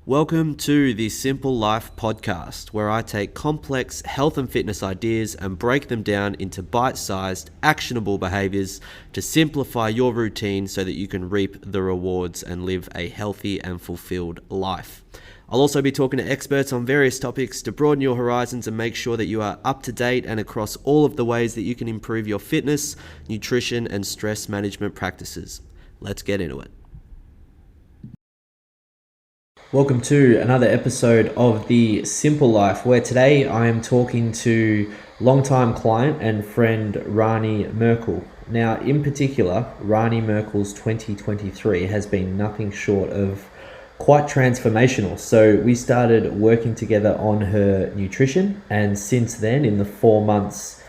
Welcome to the Simple Life podcast, where I take complex health and fitness ideas and break them down into bite-sized, actionable behaviors to simplify your routine so that you can reap the rewards and live a healthy and fulfilled life. I'll also be talking to experts on various topics to broaden your horizons and make sure that you are up to date and across all of the ways that you can improve your fitness, nutrition, and stress management practices. Let's get into it. Welcome to another episode of The Simple Life, where today I am talking to longtime client and friend Rani Merkel. Now, in particular, Rani Merkel's 2023 has been nothing short of quite transformational. So we started working together on her nutrition, and since then, in the 4 months,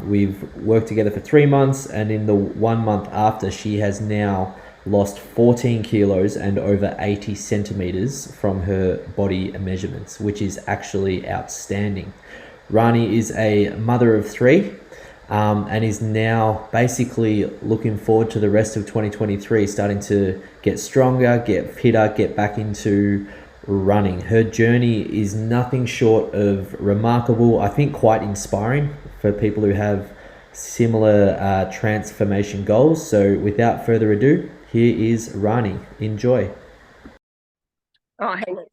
we've worked together for 3 months, and in the 1 month after, she has now lost 14 kilos and over 80 centimeters from her body measurements, which is actually outstanding. Rani is a mother of three and is now basically looking forward to the rest of 2023, starting to get stronger, get fitter, get back into running. Her journey is nothing short of remarkable, I think quite inspiring for people who have similar transformation goals. So without further ado, here is Rani. Enjoy. Oh, hang on.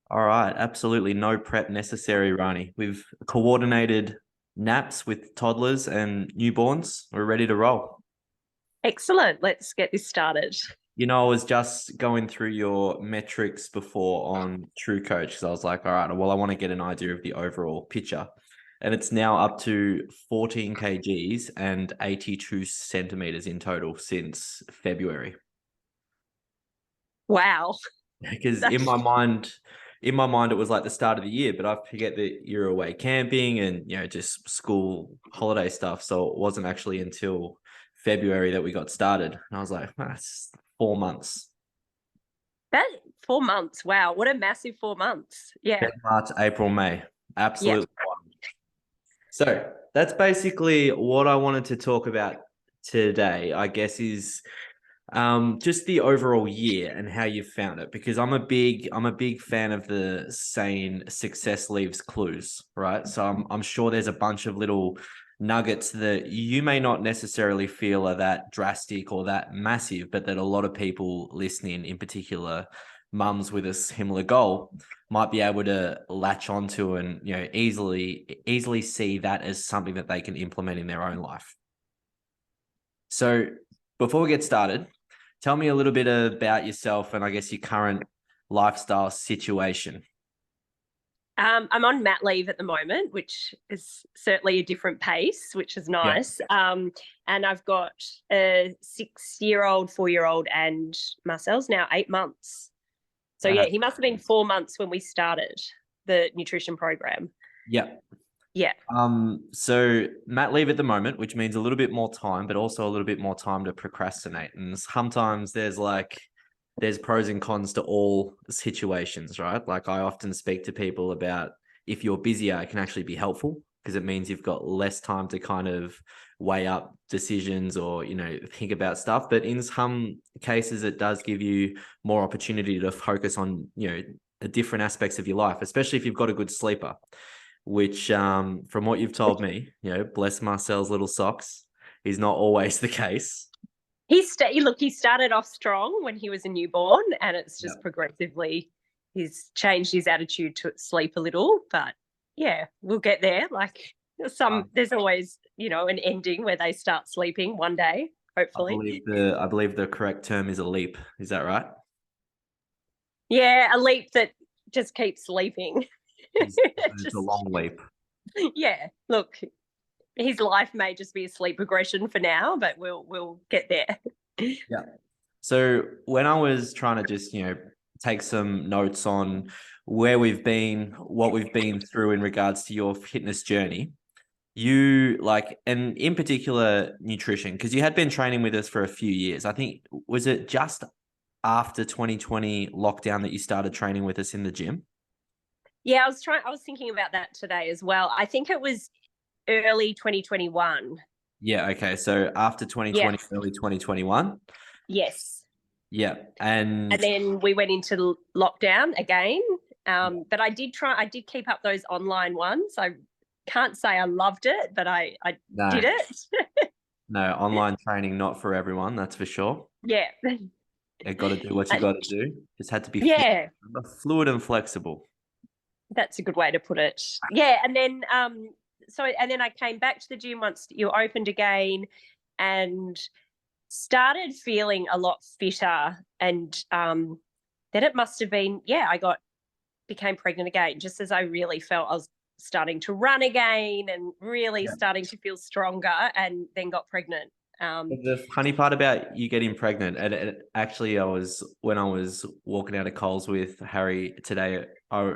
All right, absolutely no prep necessary, Rani. We've coordinated naps with toddlers and newborns. We're ready to roll. Excellent. Let's get this started. You know, I was just going through your metrics before on True Coach because I was like, all right, well, I want to get an idea of the overall picture. And it's now up to 14 kgs and 82 centimeters in total since February. Wow. Because in my mind, it was like the start of the year, but I forget that you're away camping and, you know, just school holiday stuff. So it wasn't actually until February that we got started. And I was like, that's 4 months. That 4 months. Wow. What a massive 4 months. Yeah. March, April, May. Absolutely. So that's basically what I wanted to talk about today, I guess, is just the overall year and how you found it, because I'm a big fan of the saying success leaves clues, right? So I'm sure there's a bunch of little nuggets that you may not necessarily feel are that drastic or that massive, but that a lot of people listening, in particular mums with a similar goal, might be able to latch onto and, you know, easily see that as something that they can implement in their own life. So before we get started, tell me a little bit about yourself and I guess your current lifestyle situation. I'm on mat leave at the moment, which is certainly a different pace, which is nice. Yeah. And I've got a 6-year-old, 4-year-old, and Marcel's now 8 months. So yeah, he must have been 4 months when we started the nutrition program. Yeah. Yeah. So mat leave at the moment, which means a little bit more time, but also a little bit more time to procrastinate. And sometimes there's pros and cons to all situations, right? Like I often speak to people about if you're busier, it can actually be helpful because it means you've got less time to kind of weigh up decisions or, you know, think about stuff. But in some cases, it does give you more opportunity to focus on, you know, the different aspects of your life, especially if you've got a good sleeper, which from what you've told me, you know, bless Marcel's little socks, is not always the case. He started off strong when he was a newborn, and it's just progressively he's changed his attitude to sleep a little. But yeah, we'll get there. Like there's always, you know, an ending where they start sleeping one day, hopefully. I believe the correct term is a leap. Is that right? Yeah, a leap that just keeps sleeping. It's a long leap. Yeah, look, his life may just be a sleep regression for now, but we'll get there. Yeah. So when I was trying to just, you know, take some notes on where we've been, what we've been through in regards to your fitness journey, you like, and in particular nutrition, because you had been training with us for a few years. I think, was it just after 2020 lockdown that you started training with us in the gym? Yeah, I was thinking about that today as well. I think it was early 2021. Yeah. Okay. So after 2020, early 2021. Yes. Yeah. And And then we went into lockdown again. But I did keep up those online ones. I can't say I loved it, but I did no, it. no, online training, not for everyone, that's for sure. Yeah. You got to do what you And got to do. Just had to be yeah, fluid and flexible. that's a good way to put it. Yeah. And then and then I came back to the gym once you opened again and started feeling a lot fitter. And then it must have been, yeah, became pregnant again, just as I really felt I was starting to run again and really Yeah. starting to feel stronger, and then got pregnant. The funny part about you getting pregnant, and actually, when I was walking out of Coles with Harry today, I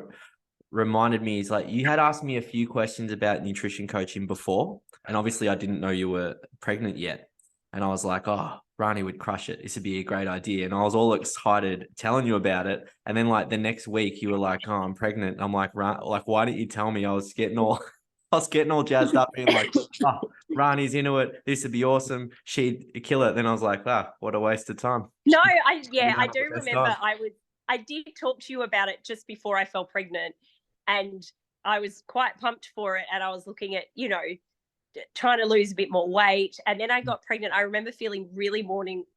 reminded me, he's like, you had asked me a few questions about nutrition coaching before, and obviously I didn't know you were pregnant yet. And I was like, oh, Rani would crush it. This would be a great idea. And I was all excited telling you about it. And then like the next week you were like, oh, I'm pregnant. I'm like, like, why didn't you tell me? I was getting all I was getting all jazzed up, being like, oh, Rani's into it. This would be awesome. She'd kill it. Then I was like, what a waste of time. No, We I done it do the best remember time. I did talk to you about it just before I fell pregnant, and I was quite pumped for it, and I was looking at, trying to lose a bit more weight. And then I got pregnant. I remember feeling really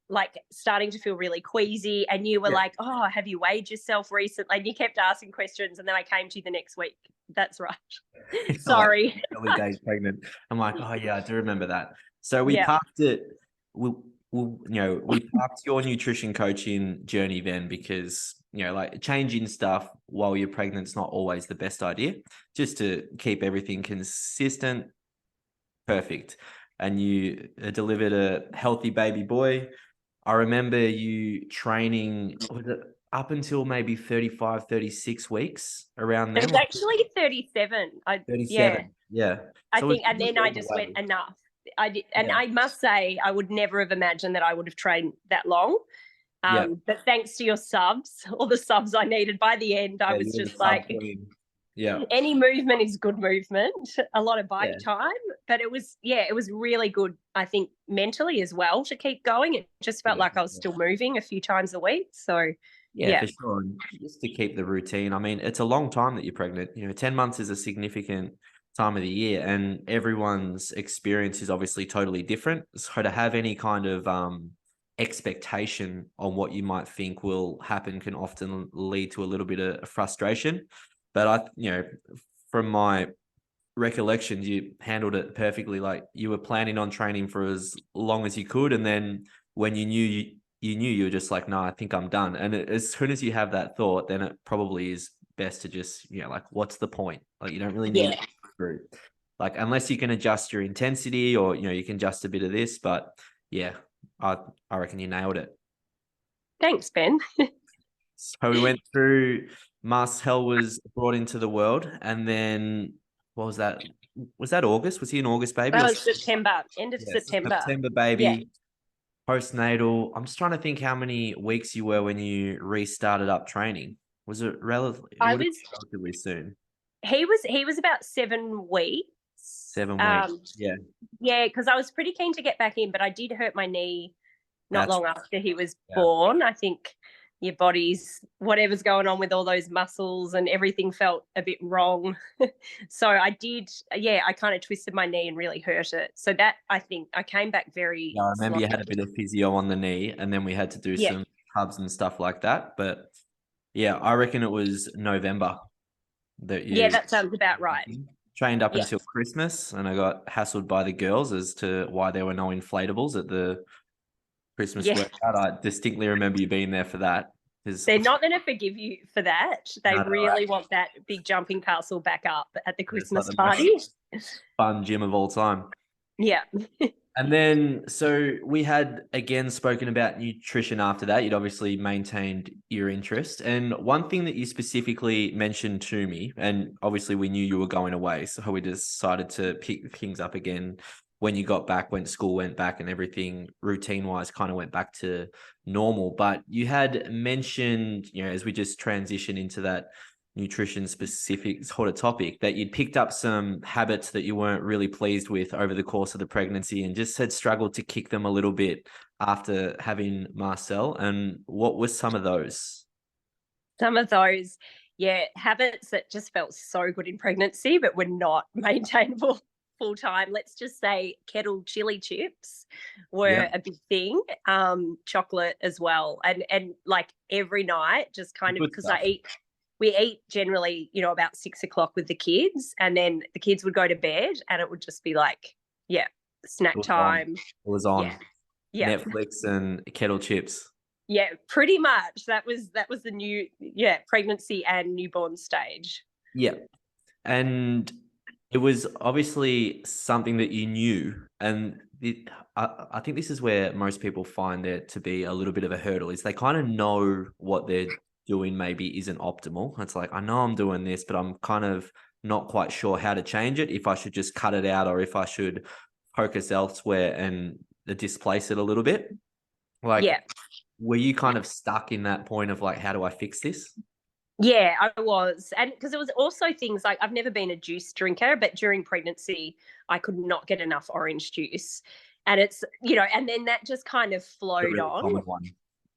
like starting to feel really queasy. And you were Yeah. like, oh, have you weighed yourself recently? And you kept asking questions. And then I came to you the next week. That's right. Like Sorry. early days pregnant. I'm like, oh yeah, I do remember that. So we Yeah. parked it. We parked your nutrition coaching journey then because like changing stuff while you're pregnant is not always the best idea. Just to keep everything consistent, perfect. And you delivered a healthy baby boy. I remember you training, was it up until maybe 35, 36 weeks around It then? was actually 37. Yeah, 37. Yeah. I So it think. And was then I all the just went way. enough. I did. And Yeah. I must say, I would never have imagined that I would have trained that long. Yeah. But thanks to your subs, all the subs I needed by the end, I Yeah. was You're the just sub like, queen. Yeah. any movement is good movement, a lot of bike Yeah. time. But it was really good, I think, mentally as well, to keep going. It just felt Yeah. like I was still moving a few times a week. So Yeah, yeah. for sure. And just to keep the routine. I mean, it's a long time that you're pregnant. 10 months is a significant time of the year, and everyone's experience is obviously totally different. So to have any kind of expectation on what you might think will happen can often lead to a little bit of frustration. But from my recollections, you handled it perfectly. Like you were planning on training for as long as you could, and then when you were just like, no, I think I'm done. And as soon as you have that thought, then it probably is best to just like, what's the point? Like you don't really need Yeah. to go through. Like unless you can adjust your intensity or you can adjust a bit of this, but yeah, I I reckon you nailed it. Thanks, Ben. So we went through Marcel was brought into the world, and then what was that? Was that August? Was he an August baby That or was September, end of yes, September. September Yeah. baby, postnatal? I'm just trying to think how many weeks you were when you restarted up training. Was it relatively? It I would have was been relatively soon. he was about 7 weeks. 7 weeks. Um, Yeah, yeah, because I was pretty keen to get back in, but I did hurt my knee not that's long after he was yeah. born. I think your body's whatever's going on with all those muscles and everything felt a bit wrong. So I did, yeah, I kind of twisted my knee and really hurt it. So that I think I came back very Yeah, I remember you sloppy. had a bit of physio on the knee, and then we had to do Yeah. some hubs and stuff like that. But yeah, I reckon it was November that Yeah, you that sounds about right. trained up Yeah. until Christmas, and I got hassled by the girls as to why there were no inflatables at the Christmas Yeah. workout. I distinctly remember you being there for that. Because They're not going to forgive you for that. They no, really want that big jumping castle back up at the it's like Christmas the most party. fun gym of all time. Yeah. And then, so we had again spoken about nutrition after that. You'd obviously maintained your interest. And one thing that you specifically mentioned to me, and obviously we knew you were going away, so we decided to pick things up again when you got back, when school went back and everything routine wise kind of went back to normal. But you had mentioned, as we just transition into that nutrition specific sort of topic, that you'd picked up some habits that you weren't really pleased with over the course of the pregnancy and just had struggled to kick them a little bit after having Marcel. And what were some of those? Some of those, yeah, habits that just felt so good in pregnancy, but were not maintainable full time. Let's just say kettle chili chips were Yeah. a big thing. Chocolate as well, and like every night, just kind of Good because stuff. we eat generally, about 6 o'clock with the kids, and then the kids would go to bed, and it would just be like, yeah, It snack was on. time. It was on. Yeah, yeah, Netflix and kettle chips. yeah, pretty much. That was the new, pregnancy and newborn stage. Yeah. And it was obviously something that you knew. And I think this is where most people find there to be a little bit of a hurdle, is they kind of know what they're doing maybe isn't optimal. It's like, I know I'm doing this, but I'm kind of not quite sure how to change it, if I should just cut it out or if I should focus elsewhere and displace it a little bit. Like, Yeah. were you kind of stuck in that point of like, how do I fix this? Yeah, I was. And because it was also things like I've never been a juice drinker, but during pregnancy, I could not get enough orange juice. And and then that just kind of The flowed really on. common one.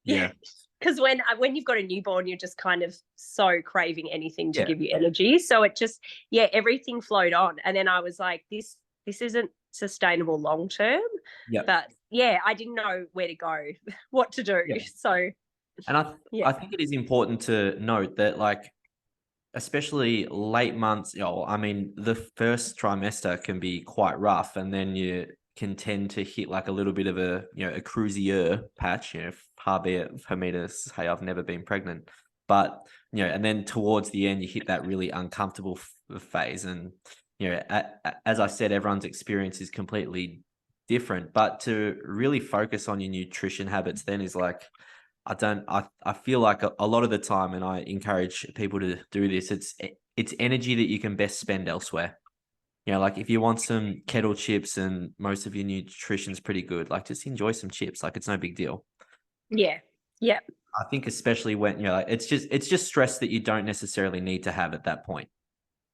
Yeah. Yeah. Because when you've got a newborn, you're just kind of so craving anything to Yeah. give you energy. So it just, everything flowed on. And then I was like, this isn't sustainable long term. Yeah. But yeah, I didn't know where to go, what to do. Yeah. So And yeah. I think it is important to note that, like, especially late months, I mean, the first trimester can be quite rough, and then you can tend to hit like a little bit of a cruisier patch, far be it for me to say I've never been pregnant. But, and then towards the end, you hit that really uncomfortable phase. And, as I said, everyone's experience is completely different, but to really focus on your nutrition habits then is like, I feel like a lot of the time, and I encourage people to do this, it's energy that you can best spend elsewhere. Like if you want some kettle chips and most of your nutrition's pretty good, like just enjoy some chips. Like it's no big deal. Yeah. Yeah. I think especially when, like it's just stress that you don't necessarily need to have at that point.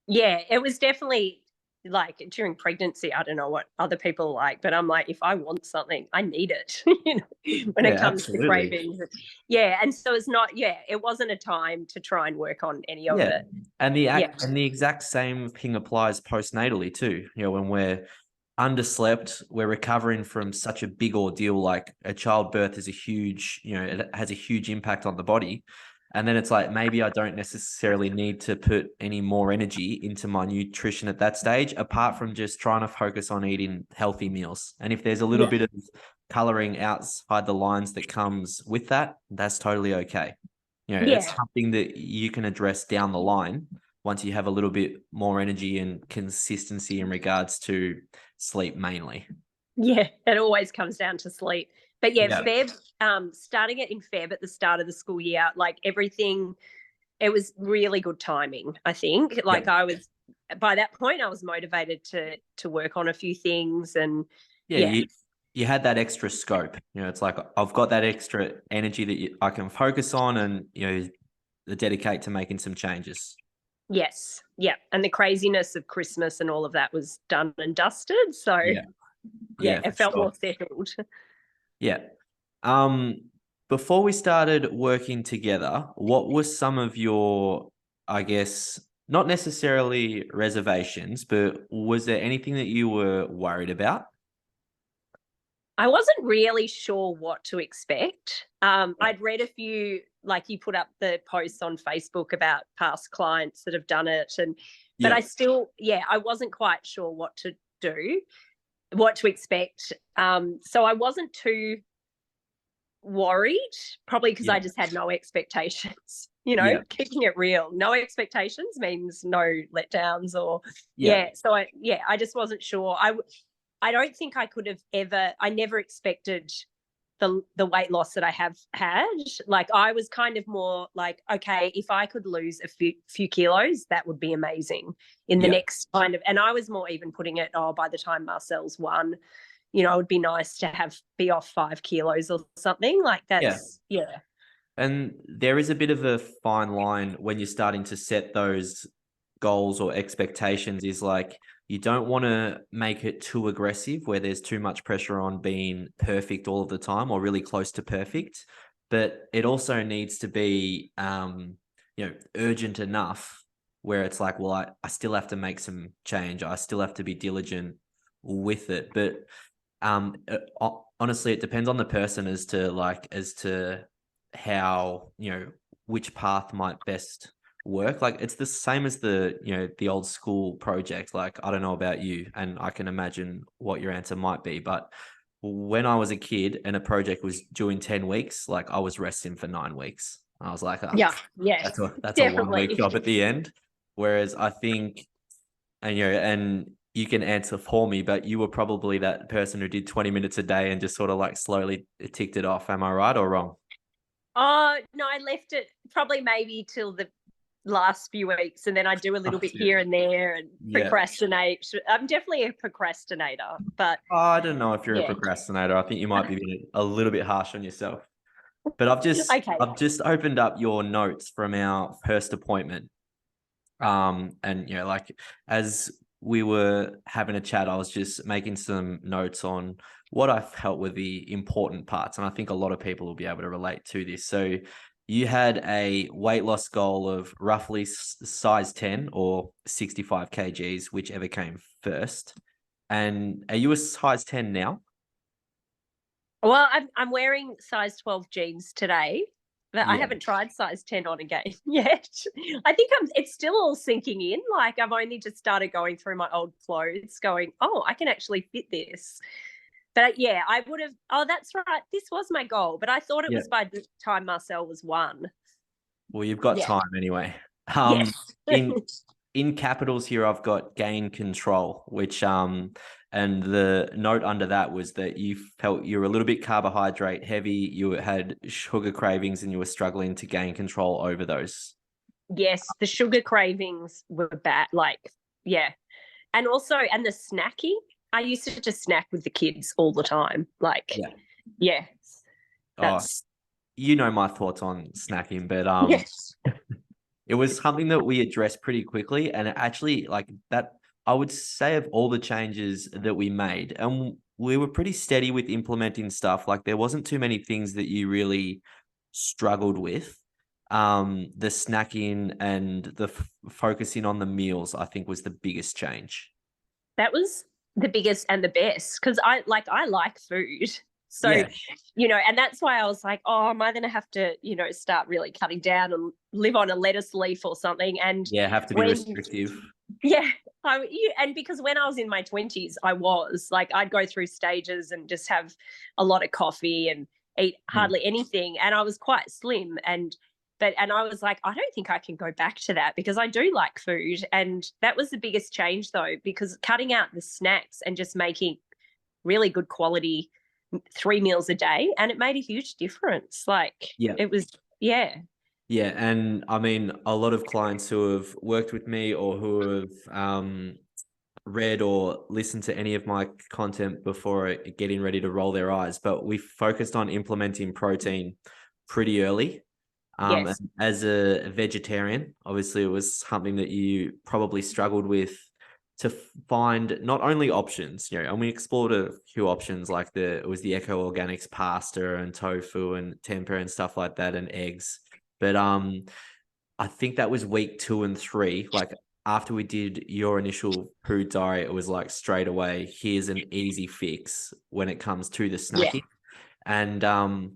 Yeah, it was definitely like during pregnancy. I don't know what other people like, but I'm like, if I want something, I need it, when it Yeah, comes to absolutely. cravings. Yeah. And so it's not, it wasn't a time to try and work on any of Yeah. it. And Yeah. the exact same thing applies postnatally too. When we're underslept, we're recovering from such a big ordeal, like a childbirth is a huge, it has a huge impact on the body. And then it's like, maybe I don't necessarily need to put any more energy into my nutrition at that stage, apart from just trying to focus on eating healthy meals. And if there's a little Yeah. bit of coloring outside the lines that comes with that, that's totally okay. It's Yeah. something that you can address down the line once you have a little bit more energy and consistency in regards to sleep mainly. Yeah. It always comes down to sleep. But yeah, Yeah. Feb, starting it in Feb at the start of the school year, like everything, it was really good timing, I think. Like Yeah. by that point, I was motivated to work on a few things, and Yeah. yeah. You had that extra scope. It's like I've got that extra energy that I can focus on and, dedicate to making some changes. Yes. Yeah. And the craziness of Christmas and all of that was done and dusted. So Yeah. yeah, Yeah, for it felt sure. more settled. Yeah. Um, Before we started working together, what were some of your, I guess, not necessarily reservations, but was there anything that you were worried about? I wasn't really sure what to expect. I'd read a few, like you put up the posts on Facebook about past clients that have done it, but Yeah. I wasn't quite sure what to do, what to expect. So I wasn't too worried, probably because I Yeah. just had no expectations. Yeah. Keeping it real, no expectations means no letdowns, or Yeah. So I just wasn't sure. I don't think I could have ever. I never expected the weight loss that I have had. Like I was kind of more like, okay, if I could lose a few kilos, that would be amazing in the Yeah. next kind of. And I was more even putting it, by the time Marcel's won, it would be nice to be off 5 kilos or something like Yeah. that's, yeah. And there is a bit of a fine line when you're starting to set those goals or expectations, is like you don't want to make it too aggressive where there's too much pressure on being perfect all of the time or really close to perfect. But it also needs to be, urgent enough where it's like, well, I still have to make some change. I still have to be diligent with it. But honestly, it depends on the person as to how, which path might best work. Like it's the same as the old school project. Like I don't know about you, and I can imagine what your answer might be, but when I was a kid and a project was due in 10 weeks, like I was resting for 9 weeks. I was like, oh, Yeah, yeah, that's a 1 week definitely. job at the end. Whereas I think, and you can answer for me, but you were probably that person who did 20 minutes a day and just sort of like slowly ticked it off. Am I right or wrong? Oh, no, I left it probably maybe till the last few weeks, and then I do a little Oh, bit shit. here and there and Yeah. procrastinate. I'm definitely a procrastinator, but I don't know if you're a yeah. procrastinator. I think you might be being a little bit harsh on yourself. But I've just Okay. I've just opened up your notes from our first appointment. And like as we were having a chat, I was just making some notes on what I felt were the important parts. And I think a lot of people will be able to relate to this. So you had a weight loss goal of roughly size 10 or 65 kgs, whichever came first. And are you a size 10 now? Well, I'm wearing size 12 jeans today, but I Yeah. haven't tried size 10 on again yet. I think it's still all sinking in. Like I've only just started going through my old clothes, going, oh, I can actually fit this. But yeah, I would have. Oh, that's right. This was my goal, but I thought it Yeah. was by the time Marcel was one. Well, you've got Yeah. time anyway. Yes. In capitals here, I've got gain control, which and the note under that was that you felt you were a little bit carbohydrate heavy, you had sugar cravings, and you were struggling to gain control over those. Yes, the sugar cravings were bad. Like, yeah. And also, and the snacking. I used to just snack with the kids all the time. Like, Yeah. yeah, Oh, that's, you know my thoughts on snacking, but yes. it was something that we addressed pretty quickly, and it actually like that. I would say of all the changes that we made, and we were pretty steady with implementing stuff. Like there wasn't too many things that you really struggled with. The snacking and the focusing on the meals, I think, was the biggest change. That was the biggest and the best because I like food. So, Yeah, and that's why I was like, oh, am I going to have to, start really cutting down and live on a lettuce leaf or something? And yeah, have to be when, restrictive. yeah, and because when I was in my 20s, I was like, I'd go through stages and just have a lot of coffee and eat Mm. hardly anything. And I was quite slim. And I was like, I don't think I can go back to that because I do like food. And that was the biggest change, though, because cutting out the snacks and just making really good quality 3 meals a day. And it made a huge difference. Like Yeah. it was, yeah. Yeah, and I mean, a lot of clients who have worked with me or who have read or listened to any of my content before getting ready to roll their eyes, but we focused on implementing protein pretty early. And Yes. as a vegetarian, obviously, it was something that you probably struggled with to find not only options, and we explored a few options like it was the Eco Organics pasta and tofu and tempeh and stuff like that and eggs. But I think that was week 2 and 3. Like after we did your initial food diet, it was like straight away, here's an easy fix when it comes to the Yeah. snacking. And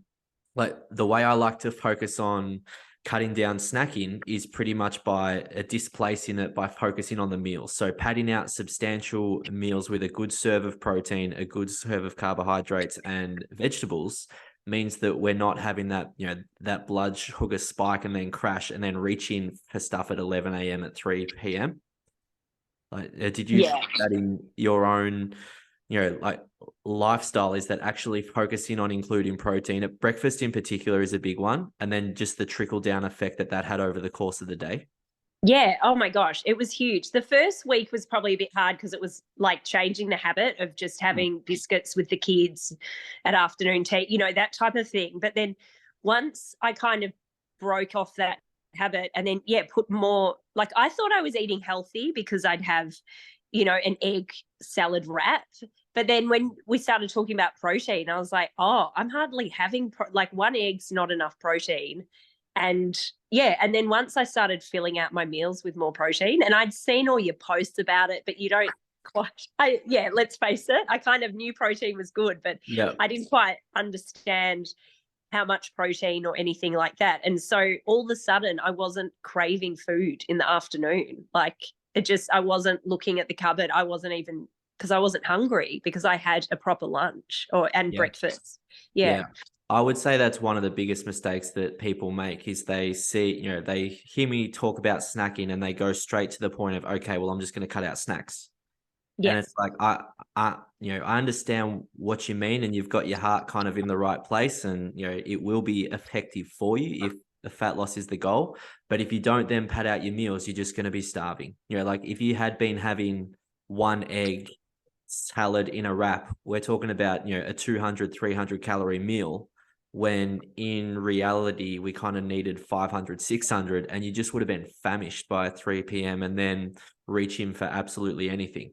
like the way I like to focus on cutting down snacking is pretty much by displacing it by focusing on the meals. So padding out substantial meals with a good serve of protein, a good serve of carbohydrates and vegetables means that we're not having that, that blood sugar spike and then crash and then reach in for stuff at 11 a.m. at 3 p.m. Like, did you Yeah. find that in your own, like lifestyle? Is that actually focusing on including protein at breakfast in particular is a big one, and then just the trickle down effect that had over the course of the day? Yeah. Oh my gosh. It was huge. The first week was probably a bit hard because it was like changing the habit of just Mm. having biscuits with the kids at afternoon tea, that type of thing. But then once I kind of broke off that habit and then, put more, like, I thought I was eating healthy because I'd have, an egg salad wrap. But then when we started talking about protein, I was like, oh, I'm hardly having, like, one egg's not enough protein. And and then once I started filling out my meals with more protein, and I'd seen all your posts about it, but you don't quite, let's face it, I kind of knew protein was good, but Yeah. I didn't quite understand how much protein or anything like that. And so all of a sudden I wasn't craving food in the afternoon. Like, I wasn't looking at the cupboard. I wasn't even, because I wasn't hungry because I had a proper lunch and breakfast. Yeah. I would say that's one of the biggest mistakes that people make is they see, they hear me talk about snacking and they go straight to the point of, okay, well, I'm just going to cut out snacks. And Yes. it's like, I understand what you mean, and you've got your heart kind of in the right place, and, it will be effective for you if the fat loss is the goal. But if you don't then pad out your meals, you're just going to be starving. Like if you had been having one egg salad in a wrap, we're talking about, a 200, 300 calorie meal, when in reality, we kind of needed 500, 600, and you just would have been famished by 3 p.m. and then reaching for absolutely anything.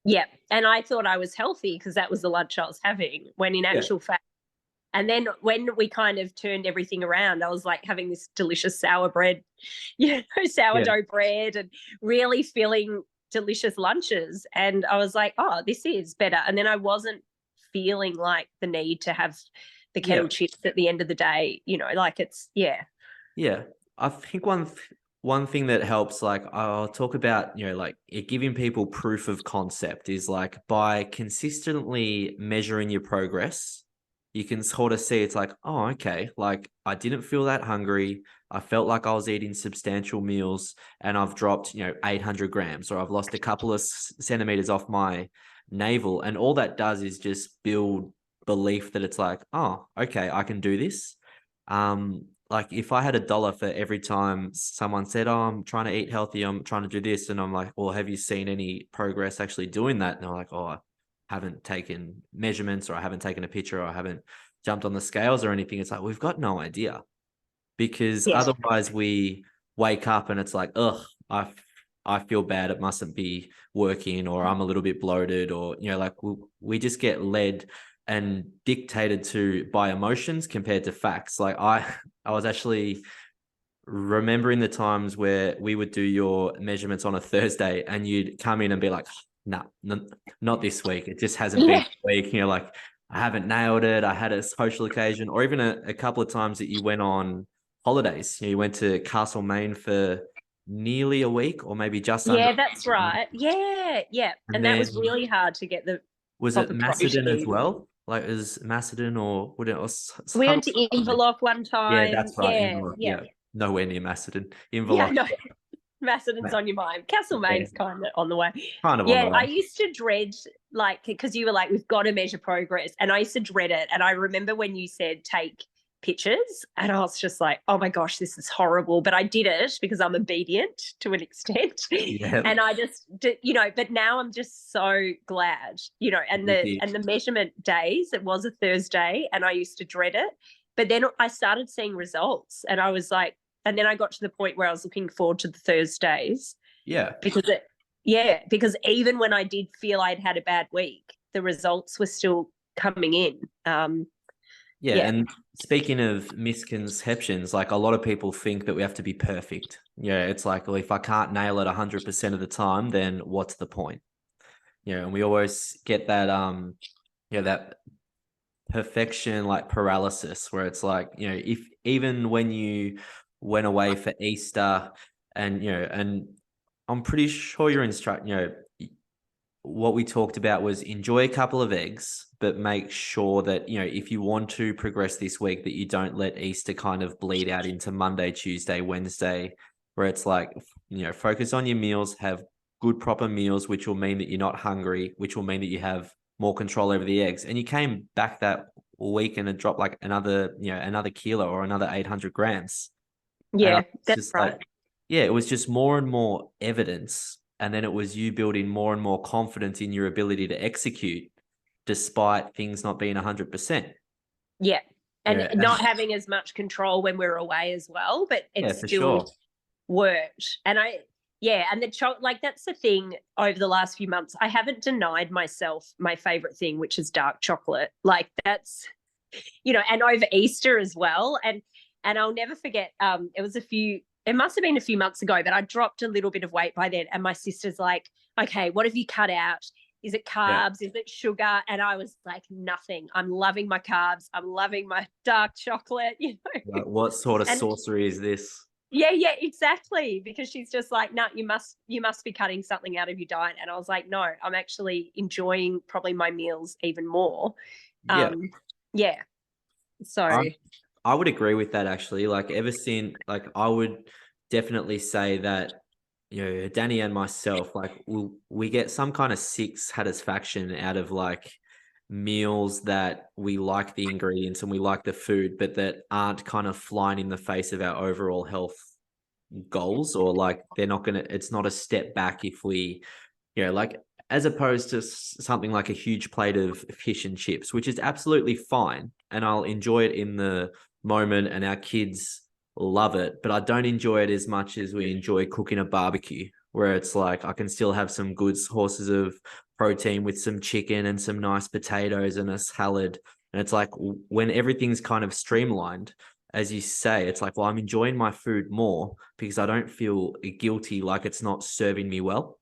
Yeah. And I thought I was healthy because that was the lunch I was having, when in actual fact. And then when we kind of turned everything around, I was like having this delicious sour bread, sourdough bread, and really feeling delicious lunches. And I was like, oh, this is better. And then I wasn't feeling like the need to have the kettle chips at the end of the day, like it's, Yeah. I think one thing that helps, like I'll talk about, like giving people proof of concept is like by consistently measuring your progress, you can sort of see it's like, oh, okay, like I didn't feel that hungry. I felt like I was eating substantial meals and I've dropped, 800 grams, or I've lost a couple of centimeters off my navel. And all that does is just build belief that it's like, oh, okay, I can do this. Like if I had $1 for every time someone said, oh, I'm trying to eat healthy, I'm trying to do this, and I'm like, well, have you seen any progress actually doing that? And they're like, oh, I haven't taken measurements, or I haven't taken a picture, or I haven't jumped on the scales or anything. It's like, we've got no idea, because otherwise we wake up and it's like, ugh, I feel bad. It mustn't be working, or I'm a little bit bloated, or, like we just get led and dictated to by emotions compared to facts. Like I was actually remembering the times where we would do your measurements on a Thursday and you'd come in and be like, no, not this week. It just hasn't been a week. Like I haven't nailed it. I had a social occasion, or even a couple of times that you went on holidays. You went to Castlemaine for nearly a week, or maybe just under. Yeah, that's right. Yeah. And that was really hard to get the was it proper Macedon as protein. well? Like is Macedon, or would it was We went to Inverloch one Yeah, time. that's right. Inverloch. Yeah. Nowhere near Macedon. Inverloch. No. Macedon's on your mind. Castlemaine's kind of on the way. Kind of on the way. I used to dread, like, because you were like, we've got to measure progress. And I used to dread it. And I remember when you said take pictures, and I was just like, oh my gosh, this is horrible. But I did it because I'm obedient to an extent. Yeah. And I just did, but now I'm just so glad, and the measurement days, it was a Thursday and I used to dread it. But then I started seeing results and I was like, and then I got to the point where I was looking forward to the Thursdays. Yeah. Because even when I did feel I'd had a bad week, the results were still coming in. And speaking of misconceptions, like a lot of people think that we have to be perfect. It's like, well, if I can't nail it 100% of the time, then what's the point? And we always get that, that perfection, like paralysis, where it's like, if even when you went away for Easter and, and I'm pretty sure you're what we talked about was enjoy a couple of eggs, but make sure that, if you want to progress this week, that you don't let Easter kind of bleed out into Monday, Tuesday, Wednesday, where it's like, focus on your meals, have good, proper meals, which will mean that you're not hungry, which will mean that you have more control over the eggs. And you came back that week and it dropped like another kilo or another 800 grams. Yeah, that's right. It was just more and more evidence. And then it was you building more and more confidence in your ability to execute despite things not being 100%. Yeah. and Yeah, not having as much control when we're away as well, but it yeah, for still sure. worked. And yeah, and like that's the thing over the last few months. I haven't denied myself my favorite thing, which is dark chocolate. Like that's, and over Easter as well. And I'll never forget, it must have been a few months ago, but I dropped a little bit of weight by then. And my sister's like, okay, what have you cut out? Is it Yeah. carbs? Is it sugar? And I was like, nothing. I'm loving my carbs. I'm loving my dark chocolate, Like, what sort of And sorcery is this? yeah, exactly. Because she's just like, no, you must be cutting something out of your diet. And I was like, no, I'm actually enjoying probably my meals even more. Yeah. Yeah. So I would agree with that actually. Like ever since, like I would definitely say that Danny and myself, like we get some kind of sick satisfaction out of like meals that we like the ingredients and we like the food, but that aren't kind of flying in the face of our overall health goals, or like they're not gonna. It's not a step back if we, like as opposed to something like a huge plate of fish and chips, which is absolutely fine, and I'll enjoy it in the moment, and our kids love it, but I don't enjoy it as much as we enjoy cooking a barbecue, where it's like I can still have some good sources of protein with some chicken and some nice potatoes and a salad. And it's like when everything's kind of streamlined, as you say, it's like, well, I'm enjoying my food more because I don't feel guilty like it's not serving me well.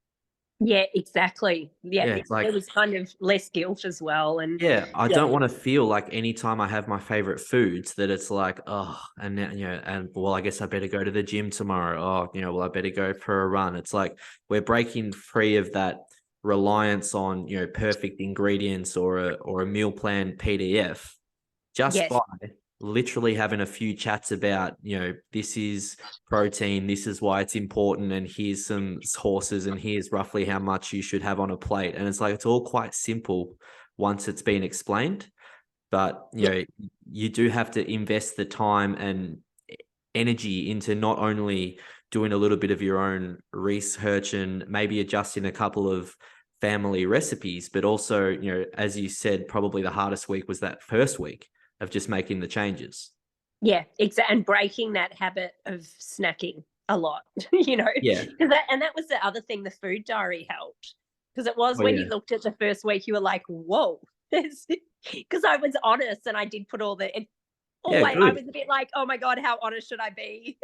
yeah, exactly. Yeah, Yeah, it's like, there was kind of less guilt as well. And yeah, I yeah, don't want to feel like anytime I have my favorite foods that it's like, oh, and now, and well, I guess I better go to the gym tomorrow. Oh, well, I better go for a run. It's like we're breaking free of that reliance on, perfect ingredients or a meal plan PDF just yes, by literally having a few chats about, this is protein, this is why it's important, and here's some sources, and here's roughly how much you should have on a plate. And it's like, it's all quite simple once it's been explained. But, yeah, you do have to invest the time and energy into not only doing a little bit of your own research and maybe adjusting a couple of family recipes, but also, as you said, probably the hardest week was that first week of just making the changes. yeah, exactly. And breaking that habit of snacking a lot, Yeah. and that was the other thing. The food diary helped because it was Oh, when yeah. you looked at the first week, you were like, whoa. Because I was honest and I did put all the Yeah, always I good. was a bit like, oh my God, how honest should I be?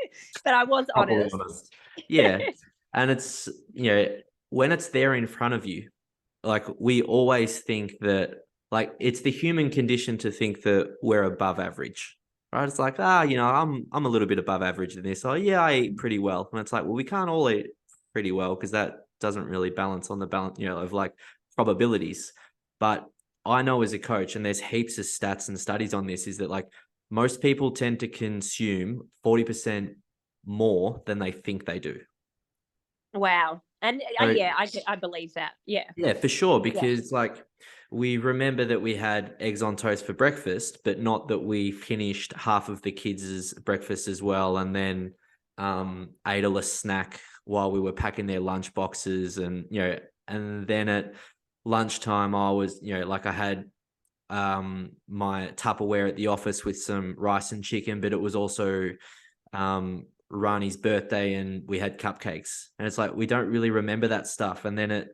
But I was Properly honest. honest. Yeah. And it's, when it's there in front of you, like we always think that, like, it's the human condition to think that we're above average, right? It's like, I'm a little bit above average in this. Oh yeah, I eat pretty well. And it's like, well, we can't all eat pretty well because that doesn't really balance on the balance, of like probabilities. But I know as a coach, and there's heaps of stats and studies on this, is that like most people tend to consume 40% more than they think they do. Wow. And So yeah, I believe that. Yeah. yeah, for sure. Yeah. Because like we remember that we had eggs on toast for breakfast, but not that we finished half of the kids' breakfast as well, and then ate a snack while we were packing their lunch boxes, and and then at lunchtime I was, like I had my Tupperware at the office with some rice and chicken, but it was also Rani's birthday and we had cupcakes. And it's like we don't really remember that stuff. And then at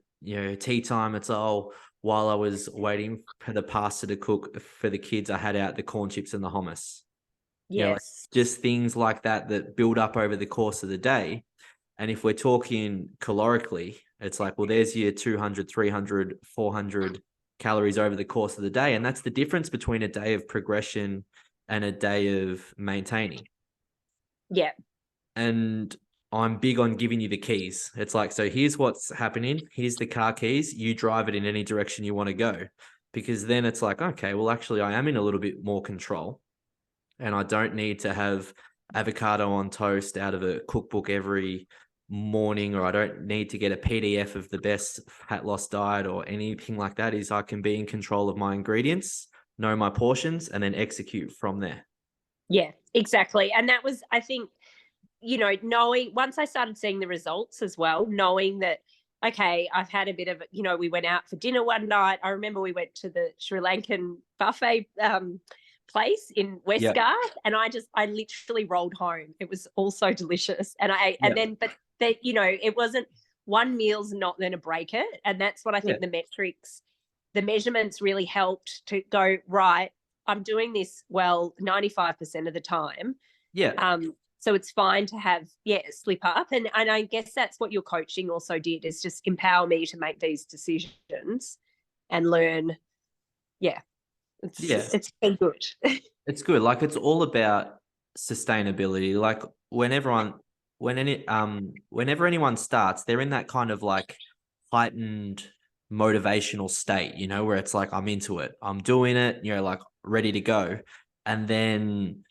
tea time, it's while I was waiting for the pasta to cook for the kids, I had out the corn chips and the hummus. Like Yes. just things like that that build up over the course of the day. And if we're talking calorically, it's like, well, there's your 200, 300, 400 calories over the course of the day. And that's the difference between a day of progression and a day of maintaining. Yeah. And I'm big on giving you the keys. It's like, so here's what's happening. Here's the car keys. You drive it in any direction you want to go. Because then it's like, okay, well, actually, I am in a little bit more control. And I don't need to have avocado on toast out of a cookbook every morning, or I don't need to get a PDF of the best fat loss diet or anything like that. Is I can be in control of my ingredients, know my portions, and then execute from there. Yeah, exactly. And that was, I think, knowing once I started seeing the results as well, knowing that, okay, I've had a bit of, we went out for dinner one night. I remember we went to the Sri Lankan buffet place in Yeah. Westgarth, and I literally rolled home. It was all so delicious, and I ate, Yeah. and then but that it wasn't one meal's not going to break it, and that's what I think the measurements really helped to go right. I'm doing this well 95% of the time. Yeah. So it's fine to have slip up, and I guess that's what your coaching also did, is just empower me to make these decisions and learn. Yeah, Yeah. it's been good. It's good. Like, it's all about sustainability. Like, whenever anyone starts, they're in that kind of like heightened motivational state, where it's like, I'm into it, I'm doing it, like ready to go. And then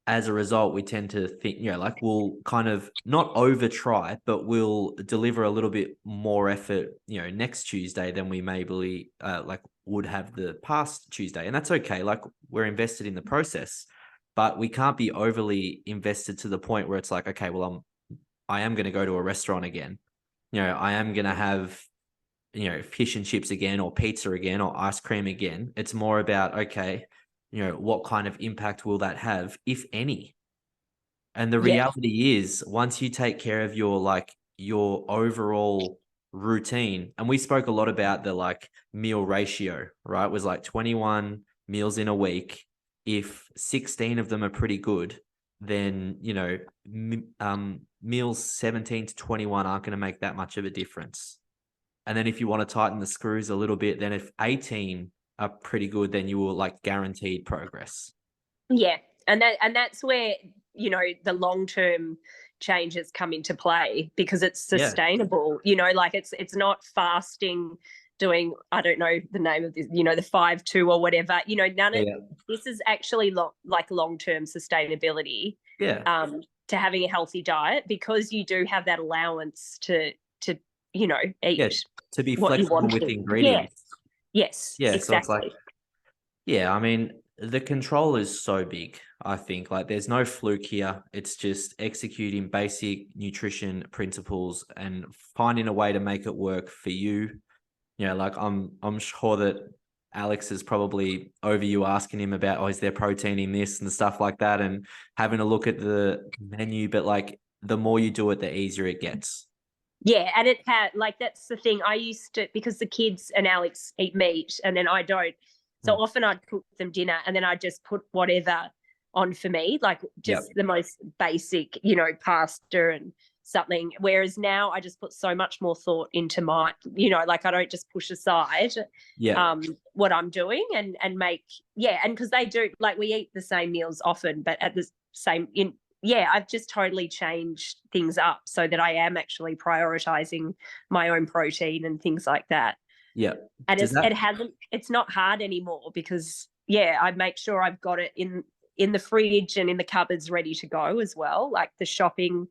as a result, we tend to think, like, we'll kind of not over try, but we'll deliver a little bit more effort, next Tuesday than we maybe like would have the past Tuesday. And that's okay. Like, we're invested in the process, but we can't be overly invested to the point where it's like, okay, well, I am going to go to a restaurant again. I am going to have, fish and chips again, or pizza again, or ice cream again. It's more about, okay, what kind of impact will that have, if any? And the Yeah, reality is, once you take care of your overall routine, and we spoke a lot about the like meal ratio, right? It was like 21 meals in a week. If 16 of them are pretty good, then, meals 17 to 21 aren't going to make that much of a difference. And then if you want to tighten the screws a little bit, then if 18 are pretty good, then you will like guaranteed progress. yeah, and that's where the long term changes come into play, because it's Yeah. sustainable. Like it's not fasting, doing, I don't know the name of this, the 5-2 or whatever. None of Yeah. this is actually like long term sustainability. Yeah. To having a healthy diet, because you do have that allowance to Yeah. eat To be what you flexible want with to. Yes, ingredients. yes, Yeah. So it's like, exactly. yeah, I mean, the control is so big, I think. Like, there's no fluke here. It's just executing basic nutrition principles and finding a way to make it work for you. Like, I'm sure that Alex is probably over you asking him about, oh, is there protein in this and stuff like that, and having a look at the menu. But like, the more you do it, the easier it gets. Yeah, and it had, like, that's the thing. I used to, because the kids and Alex eat meat and then I don't. So Mm. often I'd cook them dinner and then I'd just put whatever on for me, like Yep. just the most basic, pasta and something. Whereas now I just put so much more thought into my, like I don't just push aside Yeah. what I'm doing and make, and because they do, like, we eat the same meals often, but at the same I've just totally changed things up so that I am actually prioritizing my own protein and things like that. Yeah. And Does that? it's not hard anymore, because I make sure I've got it in the fridge and in the cupboards ready to go as well. Like the shopping,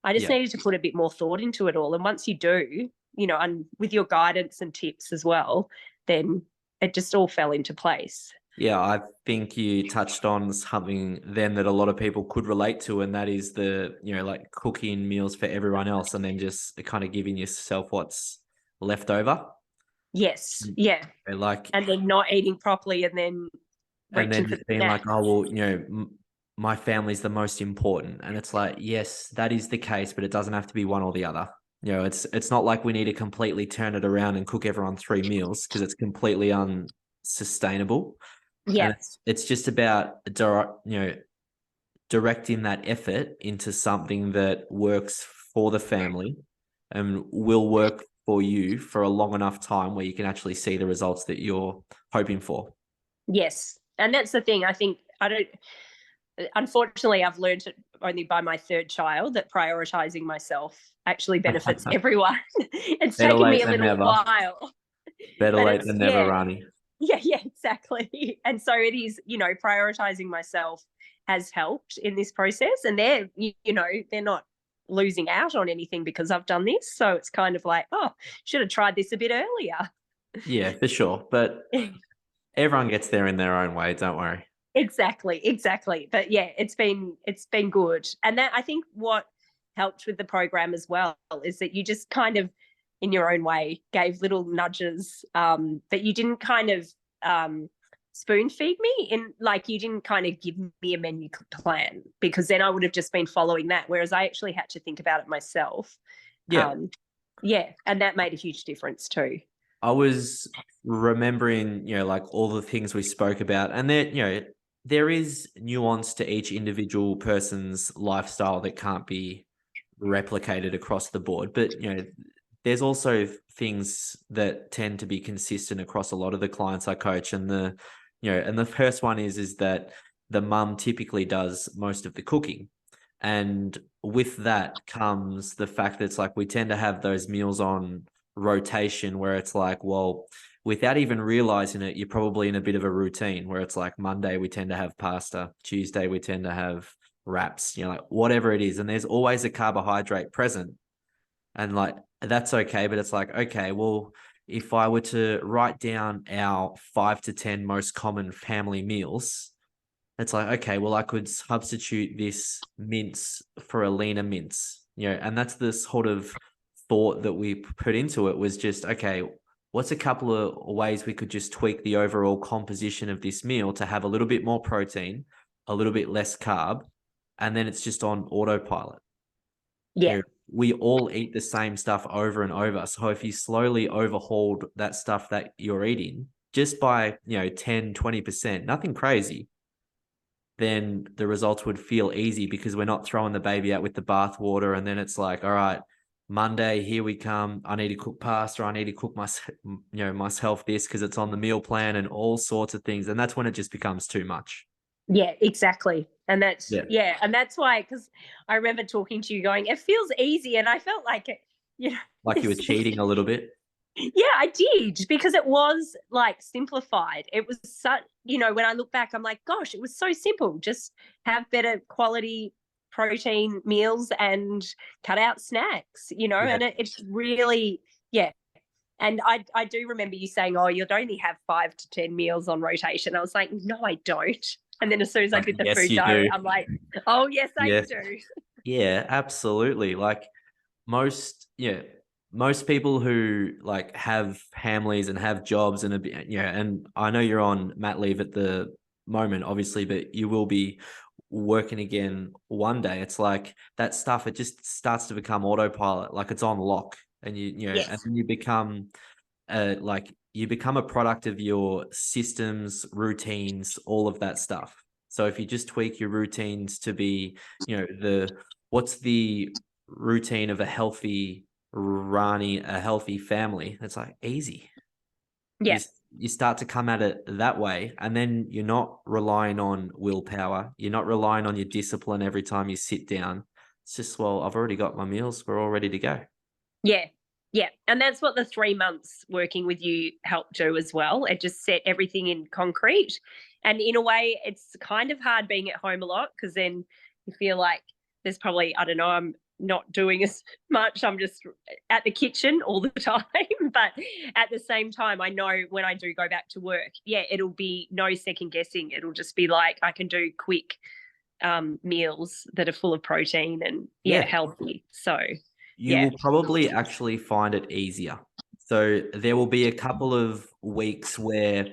I just Yeah. needed to put a bit more thought into it all. And once you do, and with your guidance and tips as well, then it just all fell into place. Yeah, I think you touched on something then that a lot of people could relate to, and that is the, like, cooking meals for everyone else and then just kind of giving yourself what's left over. Yes. Mm. Yeah. Like, And then not eating properly and then and reaching then for the just being like, snack. oh, well, my family's the most important. And it's like, yes, that is the case, but it doesn't have to be one or the other. It's not like we need to completely turn it around and cook everyone 3 meals, because it's completely unsustainable. Yeah. And it's just about directing that effort into something that works for the family and will work for you for a long enough time where you can actually see the results that you're hoping for. Yes. And that's the thing. I think unfortunately, I've learned it only by my third child, that prioritizing myself actually benefits everyone. It's Better taken me late a than little never. while, Better but late it's, than never, Rani. yeah, exactly. And so it is, prioritizing myself has helped in this process. And they're not losing out on anything because I've done this. So it's kind of like, oh, should have tried this a bit earlier. Yeah, for sure. But everyone gets there in their own way. Don't worry. Exactly. But it's been good. And that, I think, what helped with the program as well is that you just kind of, in your own way, gave little nudges, but you didn't kind of spoon feed me in, like, you didn't kind of give me a menu plan, because then I would have just been following that. Whereas I actually had to think about it myself. Yeah. Yeah. And that made a huge difference too. I was remembering, like all the things we spoke about, and there is nuance to each individual person's lifestyle that can't be replicated across the board. But, there's also things that tend to be consistent across a lot of the clients I coach. And the first one is that the mum typically does most of the cooking. And with that comes the fact that it's like we tend to have those meals on rotation where it's like, well, without even realizing it, you're probably in a bit of a routine where it's like Monday we tend to have pasta, Tuesday we tend to have wraps, like whatever it is. And there's always a carbohydrate present. And like that's okay, but it's like, okay, well, if I were to write down our 5 to 10 most common family meals, it's like, okay, well, I could substitute this mince for a leaner mince, and that's the sort of thought that we put into it, was just, okay, what's a couple of ways we could just tweak the overall composition of this meal to have a little bit more protein, a little bit less carb, and then it's just on autopilot. Yeah. We all eat the same stuff over and over. So if you slowly overhauled that stuff that you're eating just by, 10, 20%, nothing crazy, then the results would feel easy, because we're not throwing the baby out with the bathwater. And then it's like, all right, Monday, here we come. I need to cook pasta. I need to cook myself this because it's on the meal plan and all sorts of things. And that's when it just becomes too much. Yeah, exactly. And that's, and that's why, because I remember talking to you going, it feels easy. And I felt like, like you were cheating a little bit. Yeah, I did, because it was like simplified. It was such, when I look back, I'm like, gosh, it was so simple. Just have better quality protein meals and cut out snacks, and it's really, yeah. And I do remember you saying, oh, you'd only have 5 to 10 meals on rotation. I was like, no, I don't. And then as soon as I did the food diary, I'm like, oh, yes, I do. Yeah, absolutely. Like most people who like have families and have jobs and and I know you're on mat leave at the moment, obviously, but you will be working again one day. It's like that stuff, it just starts to become autopilot, like it's on lock, and and then you become you become a product of your systems, routines, all of that stuff. So if you just tweak your routines to be, what's the routine of a healthy Rani, a healthy family, it's like easy. Yeah. You start to come at it that way, and then you're not relying on willpower. You're not relying on your discipline every time you sit down. It's just, well, I've already got my meals. We're all ready to go. Yeah. Yeah. And that's what the 3 months working with you helped do as well. It just set everything in concrete. And in a way, it's kind of hard being at home a lot, because then you feel like there's probably, I don't know, I'm not doing as much. I'm just at the kitchen all the time. But at the same time, I know when I do go back to work, it'll be no second guessing. It'll just be like I can do quick meals that are full of protein and healthy. So you will probably actually find it easier. So there will be a couple of weeks where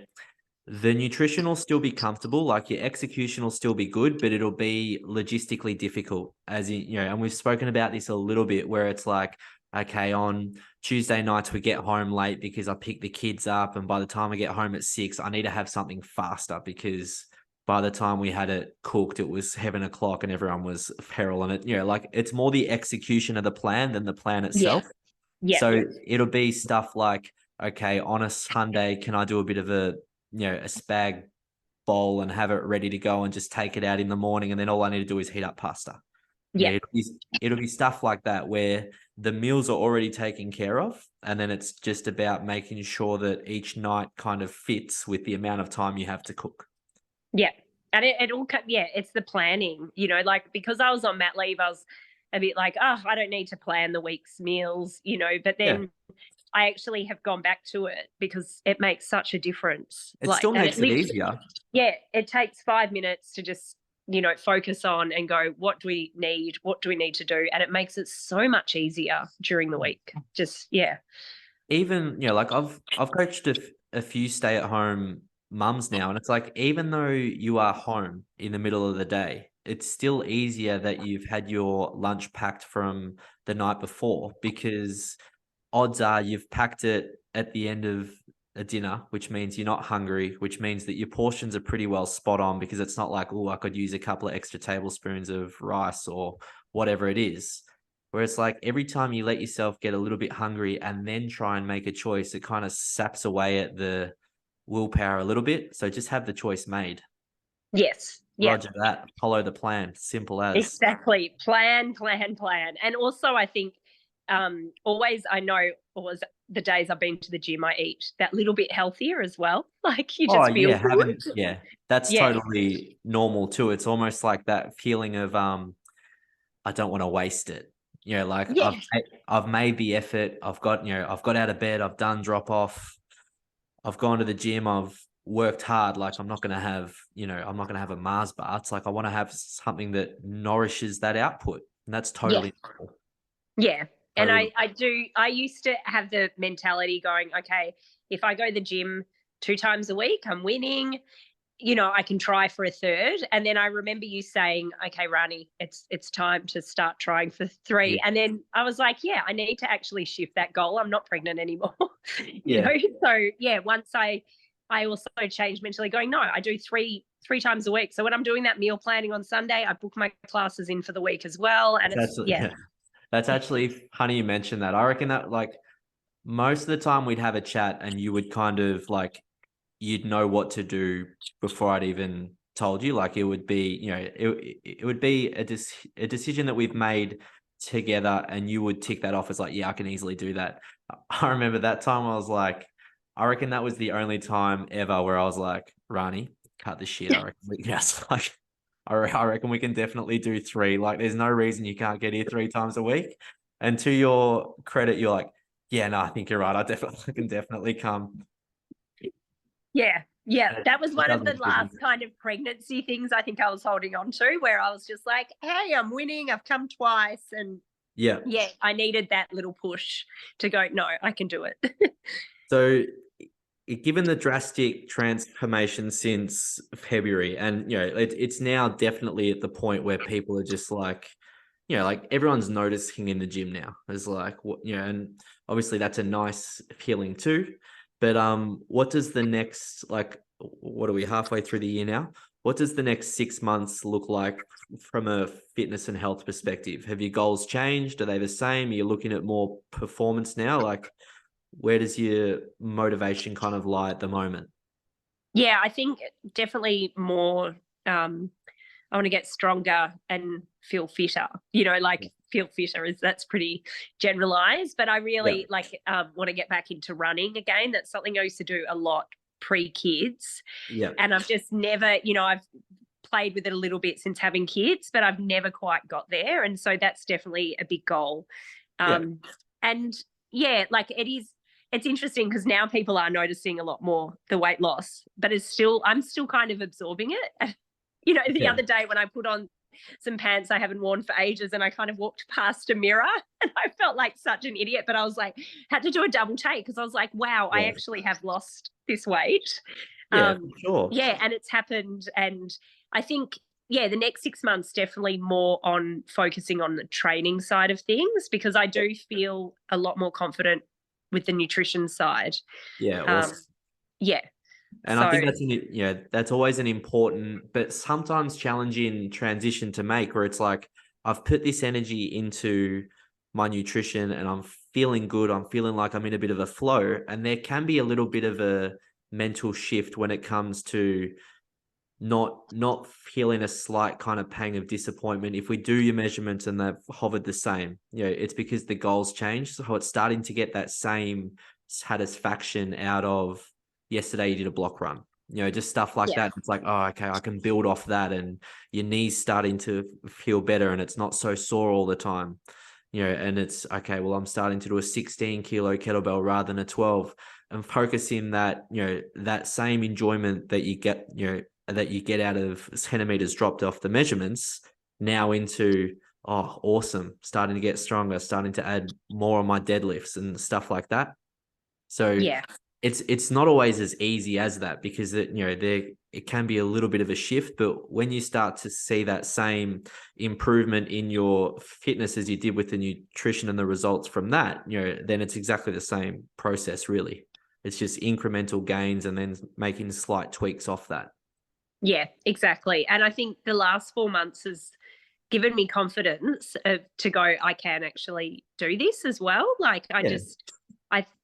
the nutrition will still be comfortable, like your execution will still be good, but it'll be logistically difficult, as in, and we've spoken about this a little bit, where it's like, okay, on Tuesday nights we get home late because I pick the kids up, and by the time I get home at 6, I need to have something faster, because by the time we had it cooked, it was 7 o'clock and everyone was feral. And it, like it's more the execution of the plan than the plan itself. Yeah. So it'll be stuff like, okay, on a Sunday, can I do a bit of a spag bowl and have it ready to go and just take it out in the morning, and then all I need to do is heat up pasta. Yeah. It'll be stuff like that where the meals are already taken care of, and then it's just about making sure that each night kind of fits with the amount of time you have to cook. Yeah. And it all, it's the planning, like, because I was on mat leave, I was a bit like, oh, I don't need to plan the week's meals, but then I actually have gone back to it because it makes such a difference. It still makes it easier. Yeah. It takes 5 minutes to just, focus on and go, what do we need? What do we need to do? And it makes it so much easier during the week. Just, Even, like I've coached a few stay-at-home mums now, and it's like, even though you are home in the middle of the day, it's still easier that you've had your lunch packed from the night before, because odds are you've packed it at the end of a dinner, which means you're not hungry, which means that your portions are pretty well spot on, because it's not like, oh, I could use a couple of extra tablespoons of rice or whatever it is. Where it's like, every time you let yourself get a little bit hungry and then try and make a choice, it kind of saps away at the willpower a little bit. So just have the choice made. Yes. Yeah. Roger that. Follow the plan. Simple as. Exactly. Plan, plan, plan. And also, I think always, I know always the days I've been to the gym, I eat that little bit healthier as well. Like you Oh just feel yeah, good. that's Yeah. totally normal too. It's almost like that feeling of I don't want to waste it. Like Yeah. I've made the effort. I've got out of bed. I've done drop off. I've gone to the gym. I've worked hard. Like, I'm not gonna have a Mars bar. It's like, I want to have something that nourishes that output, and that's Yeah. totally normal. Yeah. And Totally. I used to have the mentality going, okay, if I go to the gym 2 times a week, I'm winning. I can try for a third. And then I remember you saying, okay, Rani, it's time to start trying for three. Yeah. And then I was like, yeah, I need to actually shift that goal. I'm not pregnant anymore. you Yeah. know? So yeah, once I also changed mentally going, no, I do three times a week. So when I'm doing that meal planning on Sunday, I book my classes in for the week as well. And That's it's actually, yeah. yeah. That's actually funny you mentioned that. I reckon that, like, most of the time we'd have a chat and you would kind of like, you'd know what to do before I'd even told you. Like, it would be, it would be a decision that we've made together, and you would tick that off as like, yeah, I can easily do that. I remember that time I was like, I reckon that was the only time ever where I was like, Rani, cut the shit. I reckon yes, like, I reckon we can definitely do three. Like, there's no reason you can't get here 3 times a week. And to your credit, you're like, yeah, no, I think you're right. I can definitely come. Yeah. Yeah. And That was it one of the doesn't give you. last kind of pregnancy things I think I was holding on to, where I was just like, hey, I'm winning. I've come twice. And Yeah. yeah, I needed that little push to go, no, I can do it. So, given the drastic transformation since February, and it's now definitely at the point where people are just like, like, everyone's noticing in the gym now. It's like, and obviously that's a nice feeling too. But what does the next, like, what are we, halfway through the year now? What does the next 6 months look like from a fitness and health perspective? Have your goals changed? Are they the same? Are you looking at more performance now? Like, where does your motivation kind of lie at the moment? Yeah, I think definitely more. I want to get stronger and feel fitter. Like feel fitter is that's pretty generalized, but I Yeah. really want to get back into running again. That's something I used to do a lot pre-kids, Yeah. and I've just never. I've played with it a little bit since having kids, but I've never quite got there, and so that's definitely a big goal. Yeah. And yeah, like it is. It's interesting because now people are noticing a lot more the weight loss, but I'm still kind of absorbing it. The Yeah. other day when I put on some pants I haven't worn for ages and I kind of walked past a mirror and I felt like such an idiot, but I was like, had to do a double take because I was like, wow, I Yeah. actually have lost this weight. Yeah, for sure. Yeah, and it's happened. And I think, yeah, the next 6 months definitely more on focusing on the training side of things because I do feel a lot more confident with the nutrition side. Yeah, Um, awesome. yeah. And I So think that's always an important, but sometimes challenging transition to make, where it's like, I've put this energy into my nutrition and I'm feeling good. I'm feeling like I'm in a bit of a flow. And there can be a little bit of a mental shift when it comes to not feeling a slight kind of pang of disappointment. If we do your measurements and they've hovered the same, it's because the goals changed. So it's starting to get that same satisfaction out of, yesterday you did a block run, just stuff like yeah, that. It's like, oh, okay, I can build off that, and your knees starting to feel better and it's not so sore all the time. And it's okay, well, I'm starting to do a 16 kilo kettlebell rather than a 12, and focusing that, that same enjoyment that you get out of centimeters dropped off the measurements now into, oh, awesome, starting to get stronger, starting to add more on my deadlifts and stuff like that. So yeah, it's not always as easy as that, because it can be a little bit of a shift, but when you start to see that same improvement in your fitness as you did with the nutrition and the results from that, then it's exactly the same process, really. It's just incremental gains and then making slight tweaks off that. Yeah, exactly. And I think the last 4 months has given me confidence to go, I can actually do this as well. Like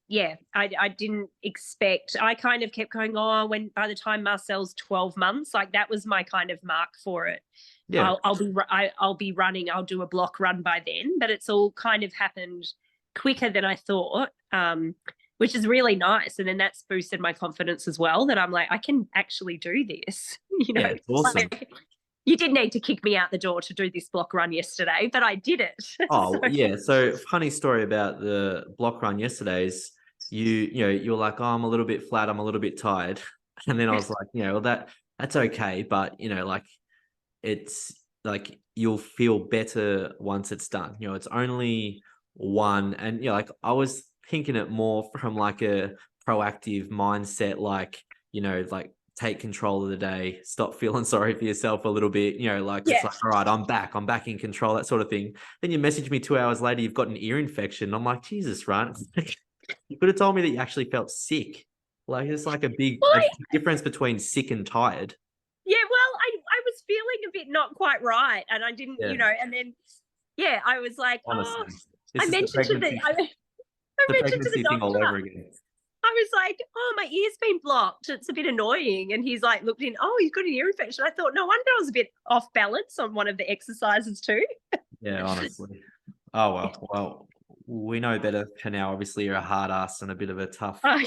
Yeah. I didn't expect, I kind of kept going, oh, when by the time Marcel's 12 months, like that was my kind of mark for it. Yeah. I'll be running, I'll do a block run by then, but it's all kind of happened quicker than I thought. Which is really nice. And then that's boosted my confidence as well, that I'm like, I can actually do this. Yeah, it's awesome. Like, you did need to kick me out the door to do this block run yesterday, but I did it. Oh, So, yeah. So funny story about the block run yesterday is you're like, oh, I'm a little bit flat, I'm a little bit tired. And then I was like, well, that's okay. But, like it's like you'll feel better once it's done. It's only one. And, like I was thinking it more from like a proactive mindset, like take control of the day, stop feeling sorry for yourself a little bit, like it's yeah. like, all right, I'm back in control, that sort of thing. Then you message me 2 hours later, you've got an ear infection. I'm like, Jesus, right? You could have told me that you actually felt sick. Like it's like Well, a difference between sick and tired. yeah, well, I was feeling a bit not quite right. And I didn't, Yeah, and then, yeah, I was like, oh, honestly, I this is mentioned to the, I the mentioned to the pregnancy thing all over doctor, again. I was like, oh, my ear's been blocked. It's a bit annoying. And he's like, looked in, oh, he's got an ear infection. I thought, no wonder I was a bit off balance on one of the exercises too. Yeah, honestly. Oh well, we know better for now. Obviously, you're a hard ass and a bit of a tough, Oh,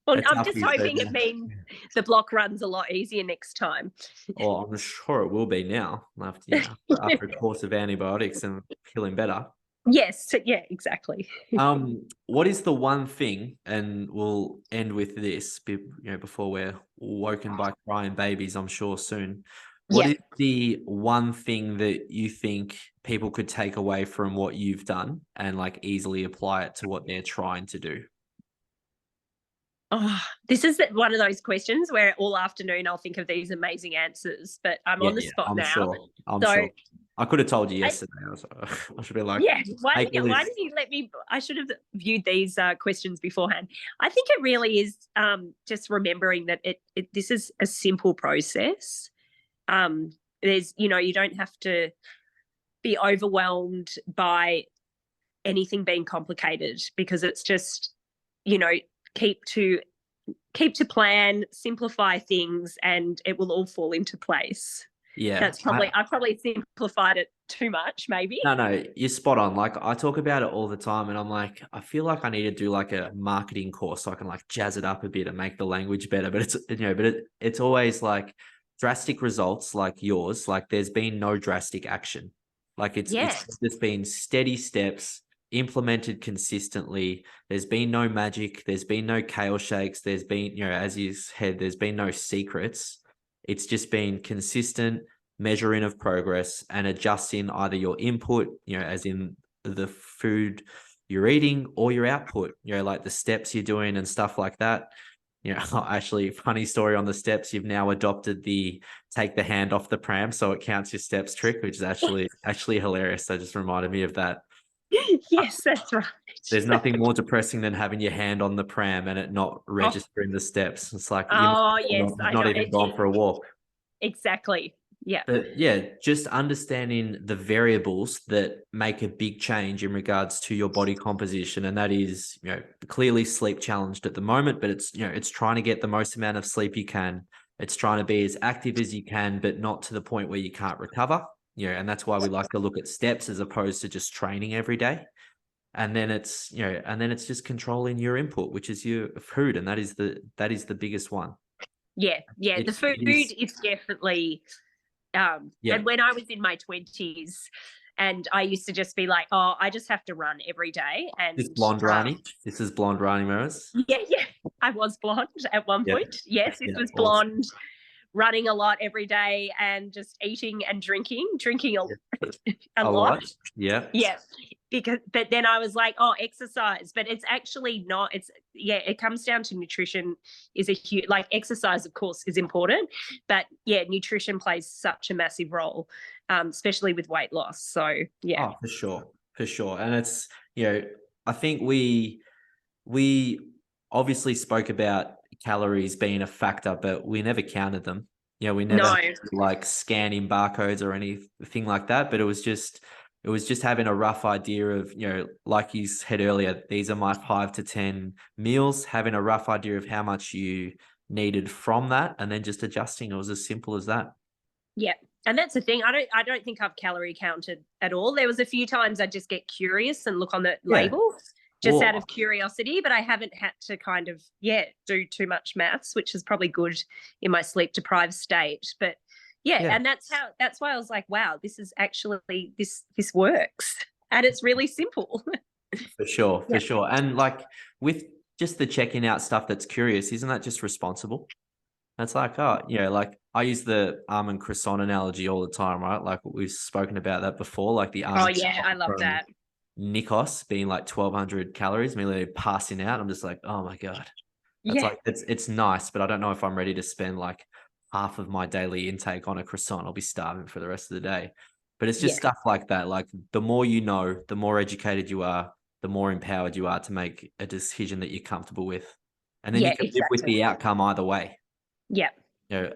well, a I'm just toughie. So hoping it means the block run's a lot easier next time. well, I'm sure it will be now after a course of antibiotics and feeling better. Yes, yeah, exactly. What is the one thing, and we'll end with this, before we're woken by crying babies, I'm sure soon. What Yeah. is the one thing that you think people could take away from what you've done and like easily apply it to what they're trying to do? Oh, this is one of those questions where all afternoon I'll think of these amazing answers, but I'm Yeah, on the yeah, spot I'm now. sure. I'm So, sure. I could have told you I, yesterday. I should be like, yeah, make a why list. did you let me? I should have viewed these questions beforehand. I think it really is just remembering that this is a simple process. There's, you don't have to be overwhelmed by anything being complicated, because it's just, you know, keep to plan, simplify things, and it will all fall into place. Yeah, I probably simplified it too much, maybe. no, you're spot on. Like I talk about it all the time, and I'm like, I feel like I need to do like a marketing course so I can like jazz it up a bit and make the language better. But it's always like drastic results like yours. Like there's been no drastic action. Like it's just been steady steps implemented consistently. There's been no magic. There's been no kale shakes. There's been, as you said, there's been no secrets. It's just been consistent measuring of progress and adjusting either your input, as in the food you're eating, or your output, like the steps you're doing and stuff like that. Actually, funny story on the steps, you've now adopted the take the hand off the pram so it counts your steps trick, which is actually hilarious. That just reminded me of that. Yes, that's right. There's nothing more depressing than having your hand on the pram and it not registering the steps. It's like you Oh, yes, have I know. not even gone for a walk. Exactly. Yeah. But yeah, just understanding the variables that make a big change in regards to your body composition. And that is, clearly sleep challenged at the moment, but it's trying to get the most amount of sleep you can. It's trying to be as active as you can, but not to the point where you can't recover. And that's why we like to look at steps as opposed to just training every day. And then it's, just controlling your input, which is your food. And that is the biggest one. Yeah. Yeah. The food is definitely, and when I was in my 20s, and I used to just be like, oh, I just have to run every day. And this blonde Rani. This is blonde Rani Mirrors. Yeah. I was blonde at one point. Yes, this was blonde running a lot every day and just eating and drinking a A lot. lot. Yeah. Yeah. But then I was like, oh, exercise. But it's actually not. It comes down to nutrition is a huge, like exercise, of course, is important. But yeah, nutrition plays such a massive role, especially with weight loss. So yeah. Oh, for sure. For sure. And it's, I think we obviously spoke about calories being a factor, but we never counted them. We never No. had to, like, scanning barcodes or anything like that. But it was just having a rough idea of, like you said earlier, these are my 5 to 10 meals, having a rough idea of how much you needed from that, and then just adjusting. It was as simple as that. Yeah. And that's the thing. I don't think I've calorie counted at all. There was a few times I just get curious and look on the Yeah. label just out Well, of curiosity, but I haven't had to kind of, do too much maths, which is probably good in my sleep deprived state. But yeah, yeah. and that's why I was like, wow, this is actually this works. And it's really simple. For sure, Yeah. for sure. And like with just the checking out stuff that's curious, isn't that just responsible? It's like, oh, like I use the almond croissant analogy all the time, right? Like we've spoken about that before, like the Oh almond yeah, I croissant love from that. Nikos being like 1,200 calories, me literally passing out. I'm just like, oh my God. That's Yeah. like, it's nice, but I don't know if I'm ready to spend like half of my daily intake on a croissant. I'll be starving for the rest of the day. But it's just Yeah. stuff like that. Like the more you know, the more educated you are, the more empowered you are to make a decision that you're comfortable with. And then you Yeah, can live with exactly. the outcome either way. Yeah.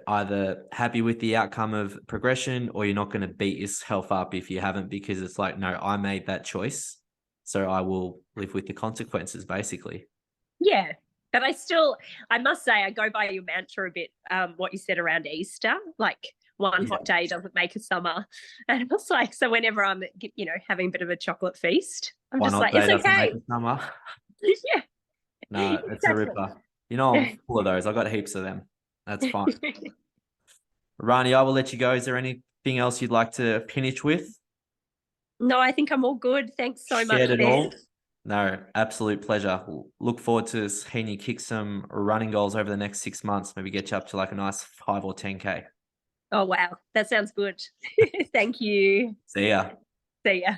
Either happy with the outcome of progression, or you're not going to beat yourself up if you haven't, because it's like, no, I made that choice. So I will live with the consequences, basically. Yeah. But I must say, I go by your mantra a bit, what you said around Easter, like one Yeah. hot day doesn't make a summer. And it was like, so whenever I'm, having a bit of a chocolate feast, I'm One just hot like, day it's doesn't make okay. a summer. Yeah, No, it's a exactly. ripper. I'm full of those. I got heaps of them. That's fine. Rani, I will let you go. Is there anything else you'd like to finish with? No, I think I'm all good. Thanks so Shared much, it Ben. all? No, absolute pleasure. Look forward to seeing you kick some running goals over the next 6 months. Maybe get you up to like a nice 5 or 10K. Oh, wow. That sounds good. Thank you. See ya. See ya.